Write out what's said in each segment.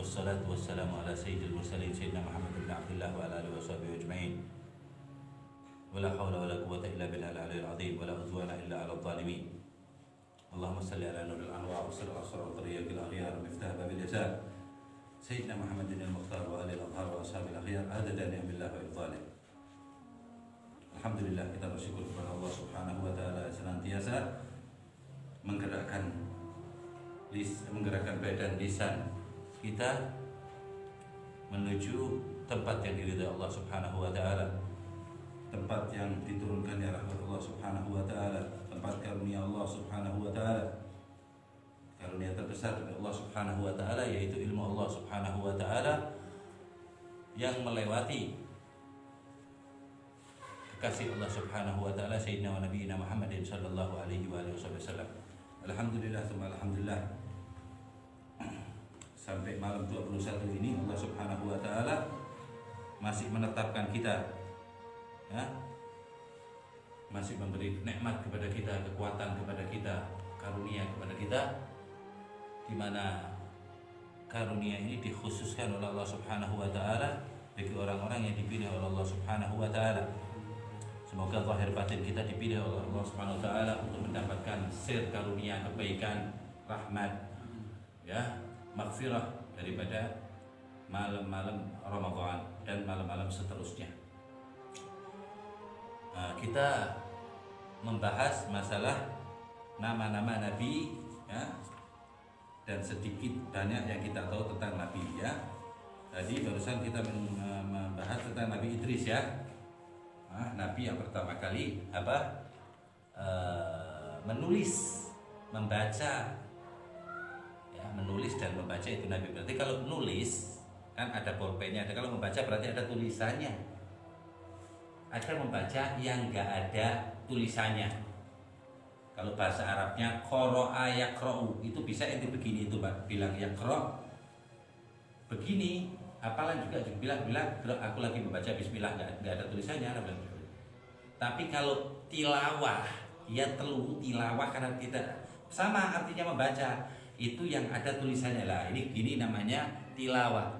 والصلاة والسلام على سيد المرسلين سيدنا محمد بن عبد الله وعلى آله وصحبه أجمعين ولا حول ولا قوة إلا بالله العلي العظيم ولا عدوان إلا على الظالمين اللهم صل على نور الأنوار وسر الأسرار وطريق الأخيار ومفتاح باب الجزاء سيدنا محمد المختار وآل الأطهار وأصحاب الأخيار عدد نعم الله وإفضاله. Alhamdulillah, kita bersyukur kepada Allah Subhanahu wa taala senantiasa menggerakkan badan lisan kita menuju tempat yang diridhai Allah Subhanahu wa taala, tempat yang diturunkannya rahmat Allah Subhanahu wa taala, tempat karunia Allah Subhanahu wa taala. Karunia terbesar dari Allah Subhanahu wa taala yaitu ilmu Allah Subhanahu wa taala yang melewati kekasih Allah Subhanahu wa taala Sayyidina wa Nabiyina Muhammadin sallallahu alaihi wa alihi wasallam. Alhamdulillah, alhamdulillah. Sampai malam 21 ini Allah Subhanahu wa taala masih menetapkan kita, ya, masih memberi nikmat kepada kita, kekuatan kepada kita, karunia kepada kita, di mana karunia ini dikhususkan oleh Allah Subhanahu wa taala bagi orang-orang yang dipilih oleh Allah Subhanahu wa taala. Semoga zahir batin kita dipilih oleh Allah Subhanahu wa taala untuk mendapatkan sir karunia, kebaikan, rahmat, ya, maghfirah daripada malam-malam Ramadan dan malam-malam seterusnya. Kita membahas masalah nama-nama nabi, ya, dan sedikit banyak yang kita tahu tentang nabi, ya. Tadi barusan kita membahas tentang Nabi Idris, ya. Nabi yang pertama kali menulis, membaca, ya, menulis dan membaca itu Nabi. Berarti kalau nulis kan ada pulpennya, ada, kalau membaca berarti ada tulisannya. Ada membaca yang enggak ada tulisannya. Kalau bahasa Arabnya qara'a yaqra'u, itu bisa ente begini itu Pak, bilang yaqra' begini. Apalan juga bilang aku lagi membaca bismillah, enggak ada tulisannya. Tapi kalau tilawah, ya tilawah karena kita sama artinya membaca, itu yang ada tulisannya lah. Ini namanya tilawah,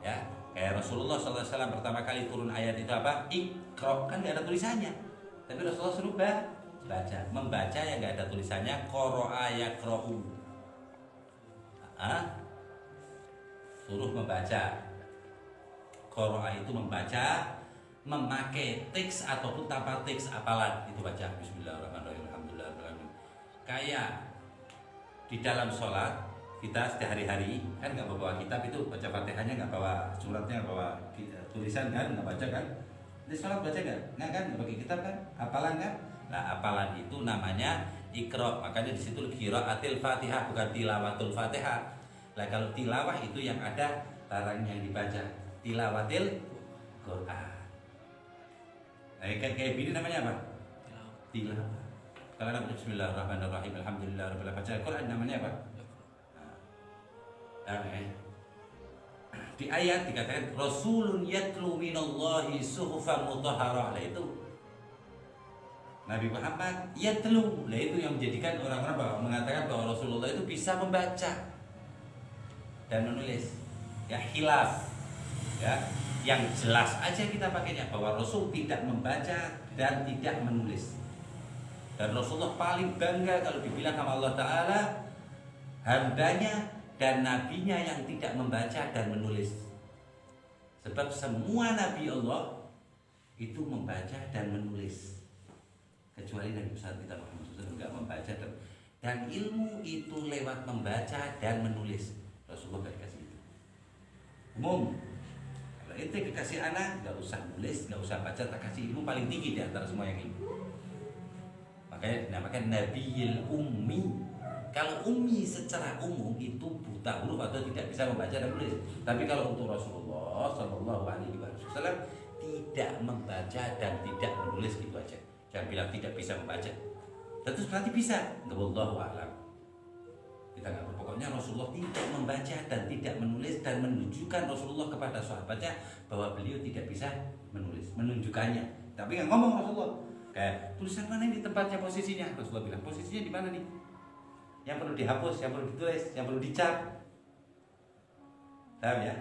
ya. Kayak Rasulullah SAW pertama kali turun ayat itu apa? Iqra, kan enggak ada tulisannya. Tapi Rasulullah suruh baca, membaca yang enggak ada tulisannya, qara'a yaqra'u. Suruh membaca. Qara'a itu membaca, memakai teks ataupun tanpa teks, apalan itu baca bismillahirrahmanirrahim alhamdulillahirrahmanirrahim. Kayak di dalam sholat kita sehari-hari kan nggak bawa kitab, itu baca Fatihahnya nggak bawa suratnya, nggak bawa tulisan kan, nggak baca kan. Di sholat baca nggak kan, nggak pakai kitab kan, apalan kan. Nah, apalan itu namanya Iqra. Makanya di situ qiraatil Fatihah, bukan tilawatul Fatihah. Nah, kalau tilawah itu yang ada larang yang dibaca, tilawatil Quran. Nah, kayak gini namanya apa? Tilawah. Kalau namanya bismillahirrahmanirrahim alhamdulillahirabbil alamin, baca Quran namanya apa? Di ayat dikatakan Rasulun yatlu minallahi suhufan mutahharah. Lah itu Nabi Muhammad yatlu. Lah itu yang menjadikan orang-orang mengatakan bahwa Rasulullah itu bisa membaca dan menulis, ya, khilaf, ya, yang jelas aja kita pakainya bahwa Rasul tidak membaca dan tidak menulis. Dan Rasulullah paling bangga kalau dibilang sama Allah Ta'ala hambanya dan nabinya yang tidak membaca dan menulis. Sebab semua nabi Allah itu membaca dan menulis, kecuali Nabi besar kita Muhammad SAW enggak membaca dan ilmu itu lewat membaca dan menulis. Rasulullah gak dikasih itu umum. Kalau itu dikasih anak, gak usah nulis, gak usah baca, tak kasih ilmu paling tinggi di antara semua yang ini. Makanya dinamakan Nabiyil Ummi. Kalau ummi secara umum itu buta huruf atau tidak bisa membaca dan menulis. Tapi kalau untuk Rasulullah Sallallahu Alaihi Wasallam tidak membaca dan tidak menulis, gitu aja. Jangan bilang tidak bisa membaca. Tentu berarti bisa. Wallahu a'lam. Kita nggak tahu. Pokoknya Rasulullah tidak membaca dan tidak menulis, dan menunjukkan Rasulullah kepada sahabatnya bahwa beliau tidak bisa menulis, menunjukkannya. Tapi nggak ngomong Rasulullah. Kayak tulisan mana ini tempatnya, posisinya? Rasulullah bilang posisinya di mana nih? Yang perlu dihapus, yang perlu ditulis, yang perlu dicap. Paham ya?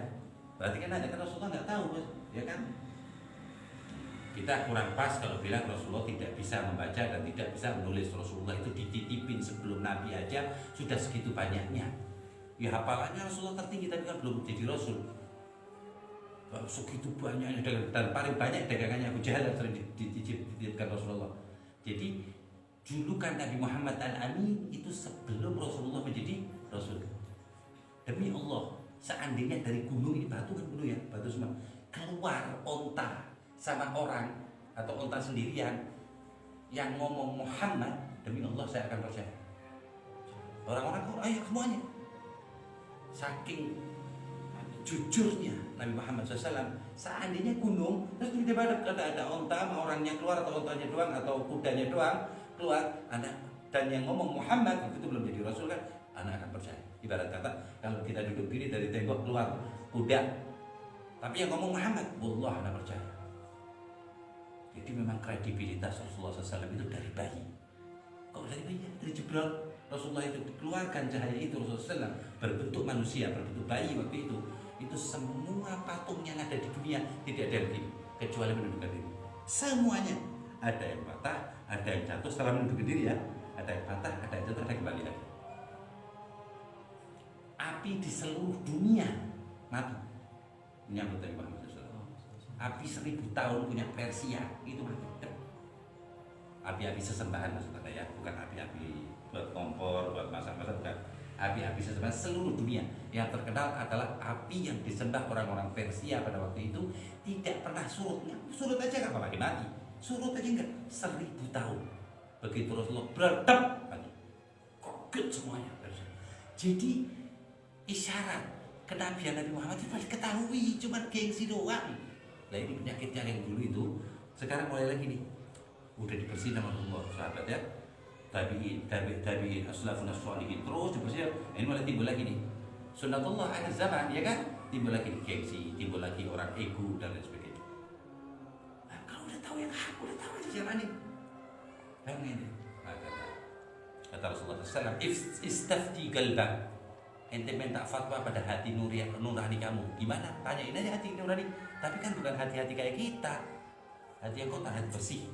Berarti kan ada kan Rasulullah nggak tahu, ya kan? Kita kurang pas kalau bilang Rasulullah tidak bisa membaca dan tidak bisa menulis. Rasulullah itu dititipin sebelum Nabi aja sudah segitu banyaknya. Ya hafalannya Rasulullah tertinggi tapi kan belum jadi Rasul. Segitu banyaknya dan paling banyak dagangannya Abu Jahal yang sering dititipkan Rasulullah. Jadi julukan Nabi Muhammad Al-Amin itu sebelum Rasulullah menjadi Rasul. Demi Allah, seandainya dari gunung ini batu kan gunung ya, batu semua keluar onta sama orang atau onta sendirian yang ngomong Muhammad, demi Allah saya akan percaya. Orang-orang ayo semuanya. Saking jujurnya Nabi Muhammad SAW, seandainya gunung terus tiba-tiba ada onta sama orangnya keluar atau ontanya doang atau kudanya doang keluar, anak dan yang ngomong Muhammad itu belum jadi Rasul kan, anak akan percaya. Ibarat kata kalau kita duduk gini dari tembok keluar kuda, tapi yang ngomong Muhammad, wallah anak percaya. Jadi memang kredibilitas Rasulullah SAW itu dari bayi. Kok dari bayi? Dari Jibril. Rasulullah itu dikeluarkan cahaya itu Rasulullah SAW berbentuk manusia, berbentuk bayi waktu itu semua patung yang ada di dunia tidak ada yang begini kecuali menundukkan diri. Semuanya ada yang patah, ada yang jatuh setelah menundukkan diri ya, ada yang patah, ada yang jatuh, ada yang kembali lagi. Api di seluruh dunia mati menyambut Nabi Muhammad SAW. Api 1000 tahun punya Persia itu mati. Api-api sesembahan maksudnya ya, bukan api-api buat kompor, buat masak-masak, bukan. Api-api sesembahan seluruh dunia. Yang terkenal adalah api yang disembah orang-orang Persia pada waktu itu tidak pernah surut. Surut aja nggak apa-apa, mati. Surut aja enggak, 1000 tahun. Begitu Rasulullah beradab mati. Kaget semuanya. Jadi isyarat kenabian Nabi Muhammad itu masih ketahui, cuma gengsi doang. Nah ini penyakitnya yang dulu itu, sekarang mulai lagi nih. Udah dibersihin sama Allah sahabat ya, tabiin aslafun as-shalihin terus dibersihin. Ini malah timbul lagi nih sunnatullah akhir zaman ya kan, timbul lagi nih gengsi, timbul lagi orang ego dan lain sebagainya. Nah, kalau udah tahu yang hak, udah tahu aja jalanin. Kan ini kata Rasulullah SAW, istafti qalbak, ente minta fatwa pada hati nurani kamu. Gimana? Tanyain aja hati nurani. Tapi kan bukan hati-hati kayak kita, hati yang kotor, hati bersih.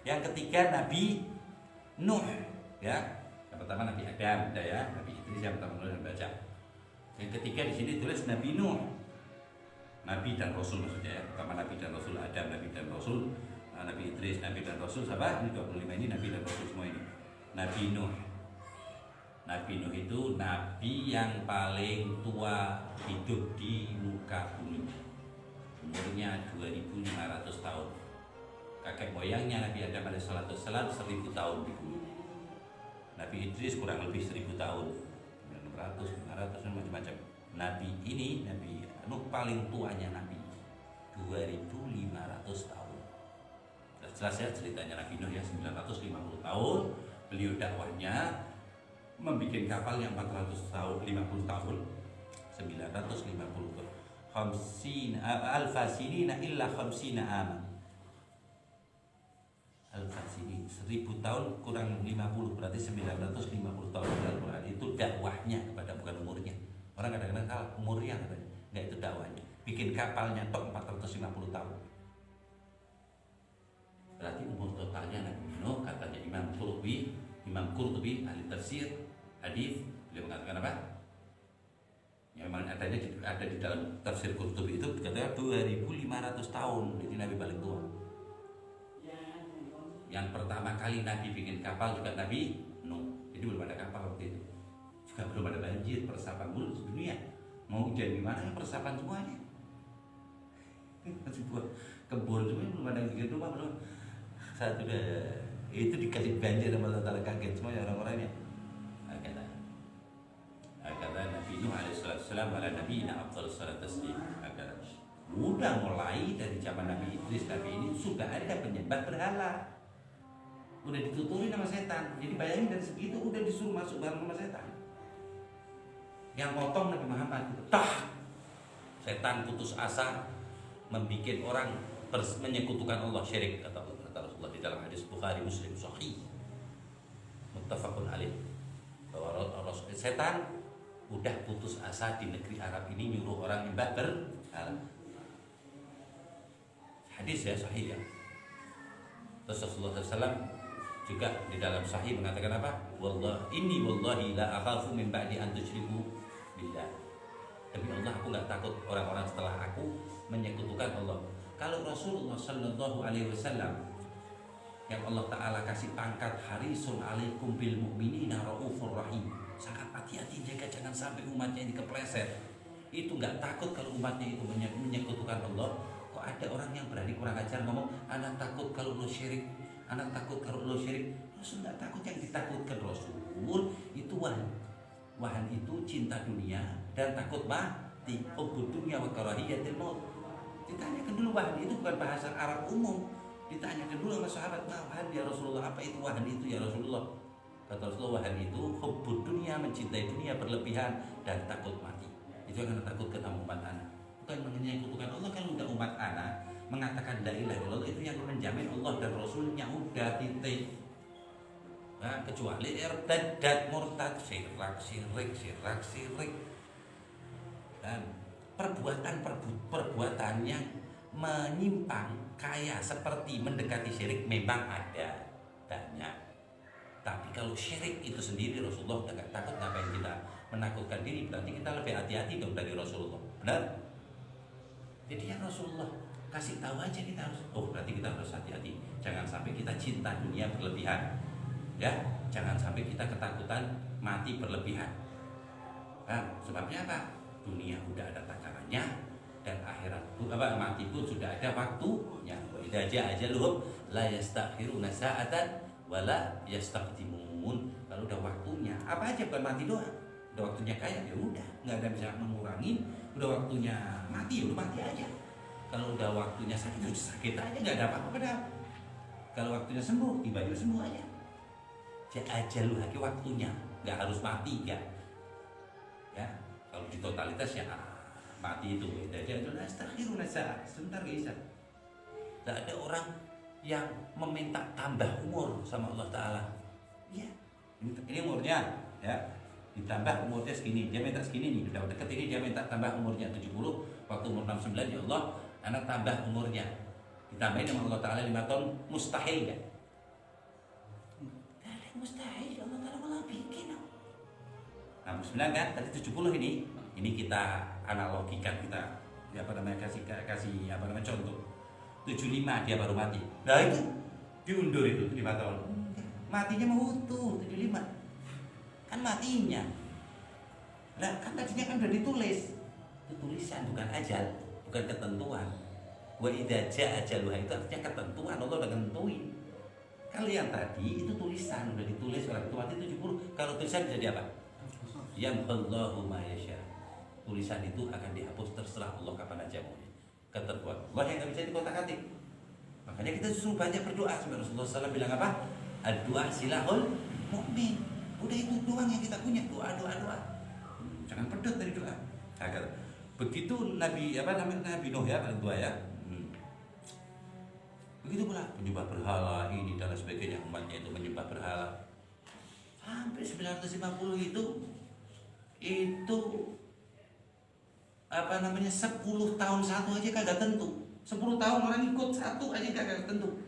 Yang ketiga Nabi Nuh ya. Yang pertama Nabi Adam, ya. Nabi Idris yang pertama nulis dan baca. Yang ketiga di sini tulis Nabi Nuh. Nabi dan Rasul maksudnya ya. Pertama Nabi dan Rasul, Adam, Nabi dan Rasul, Nabi Idris, Nabi dan Rasul, siapa? Ini 25 ini Nabi dan Rasul semua ini. Nabi Nuh. Nabi Nuh itu Nabi yang paling tua hidup di muka bumi. Umurnya 2500 tahun. Kakek moyangnya Nabi Adam alaihissalam 1000 tahun di bumi. Nabi Idris kurang lebih 1000 tahun, 600, 500 dan macam-macam. Nabi ini, Nabi Nuh paling tuanya Nabi 2500 tahun. Jelas ya ceritanya Nabi Nuh ya, 950 tahun beliau dakwahnya membuat kapal yang 400 tahun, 50 tahun, 950 tahun. Alfa-sinina illa khamsina aman. Al-Fasini 1000 tahun kurang 50 berarti 950 tahun Al-Quran itu dakwahnya kepada bukan umurnya. Orang kadang-kadang kalah umurnya katanya. Enggak, itu dakwahnya. Bikin kapalnya tok 450 tahun. Berarti umur totalnya Nabi Nuh katanya Imam Qurtubi ahli tafsir hadis, beliau mengatakan apa? Ya, memang ada di dalam tafsir Qurtubi itu katanya 2500 tahun. Jadi Nabi paling tua. Yang pertama kali Nabi bikin kapal juga Nabi Nuh. Jadi belum ada kapal waktu itu. Juga belum ada banjir, persapan mulu dunia. Mau hujan gimana ya persapan semuanya. Masih buat kebun semuanya, belum ada yang bikin rumah belum. Saat udah itu dikasih banjir sama Allah kaget semuanya orang-orangnya. Kata Nabi Nuh alaihissalam ala Nabi afdal salat taslim. Udah mulai dari zaman Nabi Idris, Nabi ini sudah ada penyembah berhala. Udah dituturin sama setan. Jadi bayangin dari segitu udah disuruh masuk bareng sama setan. Yang potong Nabi Muhammad itu setan putus asa membuat orang menyekutukan Allah, syirik, kata Rasulullah di dalam hadis Bukhari Muslim sahih muttafaqun alaih, bahwa setan udah putus asa di negeri Arab ini nyuruh orang nyembah berhala. Hadis ya sahih ya. Terus Rasulullah SAW juga di dalam sahih mengatakan apa? Wallahi la akhafu min ba'di an tusyriku billah. Demi Allah, aku nggak takut orang-orang setelah aku menyekutukan Allah. Kalau Rasulullah Sallallahu Alaihi Wasallam yang Allah Taala kasih pangkat harisun alaikum bil mu'minina raufur rahim, sangat hati-hati jaga jangan sampai umatnya ini kepleset. Itu nggak takut kalau umatnya itu menyekutukan Allah. Kok ada orang yang berani kurang ajar ngomong, anak takut kalau lo syirik, anak takut kalau lo syirik. Rasul nggak takut, yang ditakutkan Rasul itu wahan itu cinta dunia dan takut mati. Hubbud dunya wa karahiyatil maut. Ditanyakan dulu, wahan itu bukan bahasa Arab umum. Ditanyakan dulu sama sahabat, wahan ya Rasulullah, apa itu wahan itu ya Rasulullah? Kata Rasulullah, wahan itu hubbud dunya, mencintai dunia berlebihan dan takut mati. Itu yang anak takutkan sama umat anak. Bukan menyekutukan Allah. Kalau udah umat anak mengatakan la ilaha illallah, itu yang menjamin Allah dan Rasulnya, udah titik. Nah, kecuali irtadad murtad, syirik dan perbuatan yang menyimpang kaya seperti mendekati syirik memang ada banyak. Tapi kalau syirik itu sendiri Rasulullah udah gak takut. Ngapain kita menakutkan diri? Berarti kita lebih hati-hati dong dari Rasulullah. Benar? Jadi ya Rasulullah kasih tahu aja, kita harus, oh berarti kita harus hati-hati. Jangan sampai kita cinta dunia berlebihan. Ya, jangan sampai kita ketakutan mati berlebihan. Nah, sebabnya apa? Dunia udah ada takarannya dan akhirat mati pun sudah ada waktunya. Idza jaa ajaluhum la yastakhiruna sa'atan wala yastaqdimun. Kalau udah waktunya, apa aja, bukan mati doang. Udah waktunya kaya ya udah, nggak ada bisa mengurangi. Udah waktunya mati ya udah mati aja. Kalau udah waktunya sakit ya sakit aja, nggak ada apa-apa dah. Kalau waktunya sembuh, tiba-tiba sembuh aja. Ajaluh lagi waktunya, nggak harus mati ya. Ya, kalau di totalitas ya mati itu. Sebentar bisa. Tidak ada orang yang meminta tambah umur sama Allah Taala. Ya, ini umurnya, ya, ditambah umurnya segini, dia minta segini nih, udah deket ini dia minta tambah umurnya 70, waktu umur 69 ya Allah, anak tambah umurnya, ditambahin sama Allah Taala 5 tahun, mustahil kan? Mustahil, Allah Taala malah bikin. Nah, 69 kan, tadi 70 ini kita analogikan, kita ya apa namanya kasih apa namanya contoh. 75 dia baru mati. Nah itu diundur itu 5 tahun. Matinya mau utuh 75. Kan matinya. Nah, kan tadinya kan udah ditulis. Itu tulisan bukan ajal, bukan ketentuan. Wa idza jaa ajaluha itu artinya ketentuan, Allah udah nentuin. Kalau yang tadi itu tulisan, udah ditulis orang itu mati 70. Kalau tulisan bisa apa? Yamhallahu ma yasha. Tulisan itu akan dihapus, terserah Allah kapan aja mau. Ketentuan Allah yang nggak bisa dikotak-atik. Makanya kita justru banyak berdoa. Rasulullah SAW bilang apa? Doa silahul mukmin. Udah itu doang yang kita punya, doa. Jangan pedot dari doa. Agar begitu Nabi Nuh ya, paling tua ya. Begitu pula penyembah berhala ini dan sebagainya, umatnya itu menyembah berhala. Sampai 950 itu 10 tahun satu aja kagak tentu. 10 tahun orang ikut satu aja kagak tentu.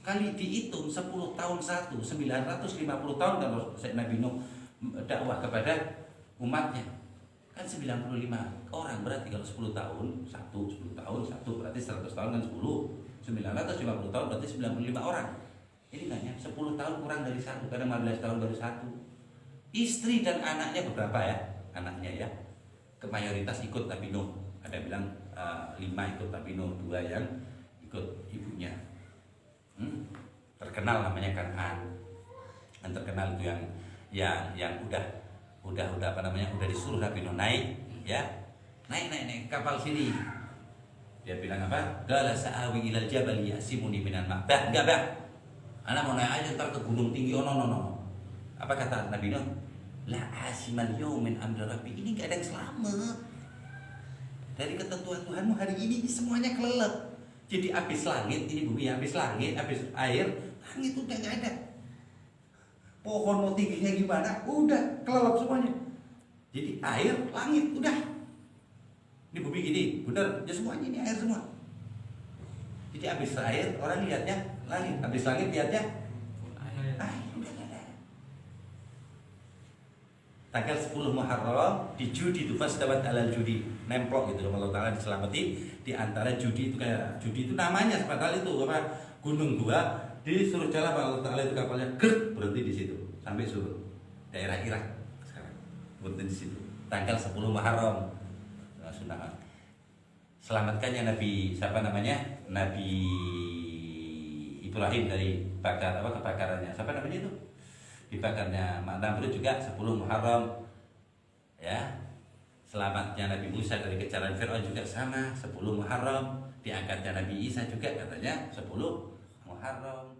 Kali dihitung 10 tahun satu, 950 tahun kalau Nabi Nuh dakwah kepada umatnya. Kan 95 orang, berarti kalau 10 tahun satu, 10 tahun satu berarti 100 tahun kan 10. 950 tahun berarti 95 orang. Ini banyak, 10 tahun kurang dari satu, karena 15 tahun baru satu. Istri dan anaknya beberapa ya, anaknya ya. Mayoritas ikut Nabi Nuh. Ada bilang 5 ikut Nabi Nuh, 2 yang ikut ibunya. Terkenal namanya Kan'an. Yang terkenal itu yang udah disuruh Nabi Nuh naik, ya. Naik kapal sini. Dia bilang apa? Qala sa'awi ilal jabal yasimuni minan ma'. Enggak. Anak mau naik aja ntar ke gunung tinggi. Oh no. Apa kata Nabi Nuh? La asimal yaumin amri rabbi. Ini enggak ada yang selamat. Dari ketentuan Tuhanmu hari ini semuanya kelelep. Jadi habis langit, ini bumi habis langit, habis air, langit udah nggak ada. Pohon mau tingginya gimana, udah kelelep semuanya. Jadi air, langit, udah. Ini bumi gini, bener, ya semuanya ini air semua. Jadi habis air, orang lihatnya langit, habis langit lihatnya air, udah nggak ada. Tanggal 10 Muharram di judi itu fasdabat alal judi, nemplok gitu Allah Ta'ala diselamati di antara judi itu. Kayak judi itu namanya padahal itu apa, gunung dua disuruh jalan Allah Ta'ala itu kapalnya grek berhenti di situ sampai surut daerah Irak sekarang berhenti di situ tanggal 10 Muharram. Nah, sunnah selamatkannya Nabi siapa namanya, Nabi Ibrahim dari kebakarannya, siapa namanya itu, dibakarnya Namrud juga 10 Muharram ya. Selamatnya Nabi Musa dari kejaran Fir'aun juga sama 10 Muharram. Diangkatnya Nabi Isa juga katanya 10 Muharram.